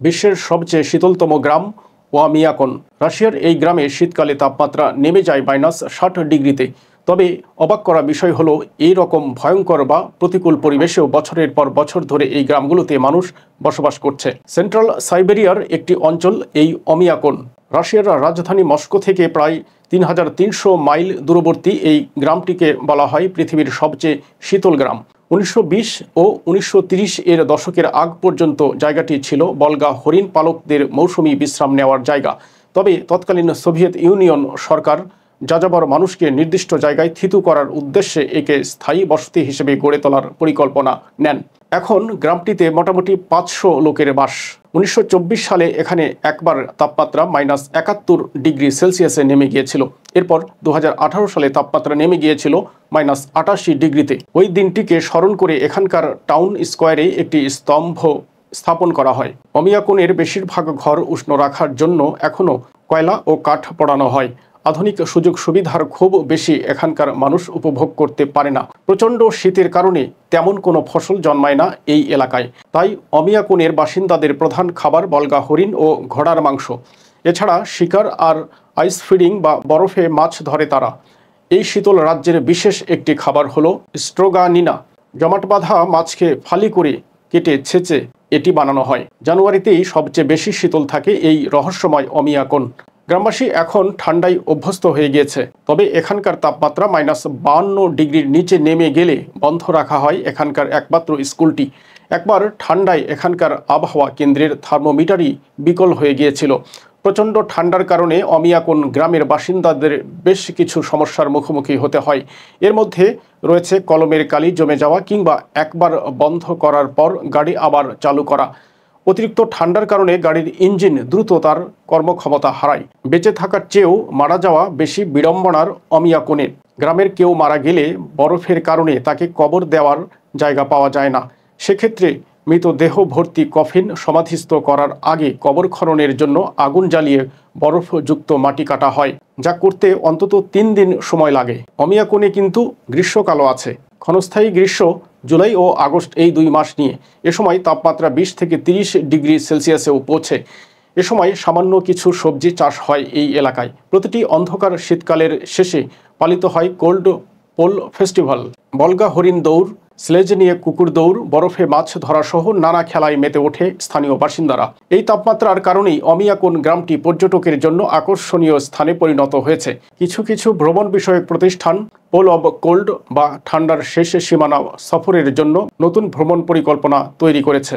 বিশ্বের সবচেয়ে শীতলতম গ্রাম ওয়ামিয়াকন। রাশিয়ার এই গ্রামে শীতকালে তাপমাত্রা নেমে যায় -60 ডিগ্রিতে। তবে অবাক করা বিষয় হলো, এই রকম ভয়ঙ্কর বা প্রতিকূল পরিবেশেও বছরের পর বছর ধরে এই গ্রামগুলোতে মানুষ বসবাস করছে। সেন্ট্রাল সাইবেরিয়ার একটি অঞ্চল এই অমিয়াকন। রাশিয়ার রাজধানী মস্কো থেকে প্রায় 3300 মাইল দূরবর্তী এই গ্রামটিকে বলা হয় পৃথিবীর সবচেয়ে শীতল গ্রাম। 1920 ও 1930 এর দশকের আগ পর্যন্ত জায়গাটি ছিল বলগা হরিণ পালকদের মৌসুমী বিশ্রাম নেওয়ার জায়গা। তবে তৎকালীন সোভিয়েত ইউনিয়ন সরকার যাযাবর মানুষকে নির্দিষ্ট জায়গায় থিতু করার উদ্দেশ্যে একে স্থায়ী বসতি হিসেবে গড়ে তোলার পরিকল্পনা নেন। এখন গ্রামটিতে মোটামুটি 500 লোকের বাস। 1924 সালে এখানে একবার তাপমাত্রা -71 ডিগ্রি সেলসিয়াসে নেমে গিয়েছিল। এরপর 2018 সালে তাপমাত্রা নেমে গিয়েছিল -88 ডিগ্রিতে। ওই দিনটিকে স্মরণ করে এখানকার টাউন স্কোয়ারে একটি স্তম্ভ স্থাপন করা হয়। অমিয়াকনের বেশিরভাগ ঘর উষ্ণ রাখার জন্য এখনও কয়লা ও কাঠ পোড়ানো হয়। আধুনিক সুযোগ সুবিধার খুব বেশি এখানকার মানুষ উপভোগ করতে পারে না। প্রচণ্ড শীতের কারণে তেমন কোনো ফসল জন্মায় না এই এলাকায়। তাই অমিয়াকনের বাসিন্দাদের প্রধান খাবার বলগা হরিণ ও ঘোড়ার মাংস। এছাড়া শিকার আর আইস ফিডিং বা বরফে মাছ ধরে তারা। এই শীতল রাজ্যের বিশেষ একটি খাবার হলো স্ট্রোগানিনা। জমাট বাঁধা মাছকে ফালি করে কেটে ছেঁচে এটি বানানো হয়। জানুয়ারিতেই সবচেয়ে বেশি শীতল থাকে এই রহস্যময় অমিয়াকন। গ্রামবাসী এখন ঠান্ডায় অভ্যস্ত হয়ে গিয়েছে। তবে এখানকার তাপমাত্রা -52 ডিগ্রির নিচে নেমে গেলে বন্ধ রাখা হয় এখানকার একমাত্র স্কুলটি। একবার ঠান্ডায় এখানকার আবহাওয়া কেন্দ্রের থার্মোমিটারই বিকল হয়ে গিয়েছিল। প্রচণ্ড ঠান্ডার কারণে অমিয়াকন গ্রামের বাসিন্দাদের বেশ কিছু সমস্যার মুখোমুখি হতে হয়। এর মধ্যে রয়েছে কলমের কালি জমে যাওয়া কিংবা একবার বন্ধ করার পর গাড়ি আবার চালু করা। অতিরিক্ত ঠান্ডার কারণে গাড়ির ইঞ্জিন দ্রুত তার কর্মক্ষমতা হারায়। বেঁচে থাকার চেয়েও মারা যাওয়া বেশি বিড়ম্বনার অমিয়াকনে। গ্রামের কেউ মারা গেলে বরফের কারণে তাকে কবর দেওয়ার জায়গা পাওয়া যায় না। সেক্ষেত্রে মৃতদেহ ভর্তি কফিন সমাধিস্থ করার আগে কবর খননের জন্য আগুন জ্বালিয়ে বরফযুক্ত মাটি কাটা হয়, যা করতে অন্তত 3 দিন সময় লাগে। অমিয়াকনে কিন্তু গ্রীষ্মকালও আছে। ক্ষণস্থায়ী গ্রীষ্ম জুলাই ও আগস্ট এই 2 মাস নিয়ে। এ সময় তাপমাত্রা 20 থেকে 30 ডিগ্রি সেলসিয়াসেও পৌঁছে। এ সময় সামান্য কিছু সবজি চাষ হয় এই এলাকায়। প্রতিটি অন্ধকার শীতকালের শেষে পালিত হয় কোল্ড পোল ফেস্টিভ্যাল। বলগা হরিণ দৌড়, স্লেজ নিয়ে কুকুর দৌড়, বরফে মাছ ধরা সহ নানা খেলায় মেতে ওঠে স্থানীয় বাসিন্দারা। এই তাপমাত্রার কারণেই অমিয়াকন গ্রামটি পর্যটকের জন্য আকর্ষণীয় স্থানে পরিণত হয়েছে। কিছু কিছু ভ্রমণ বিষয়ক প্রতিষ্ঠান পোল অব কোল্ড বা ঠান্ডার শেষে সীমানা সফরের জন্য নতুন ভ্রমণ পরিকল্পনা তৈরি করেছে।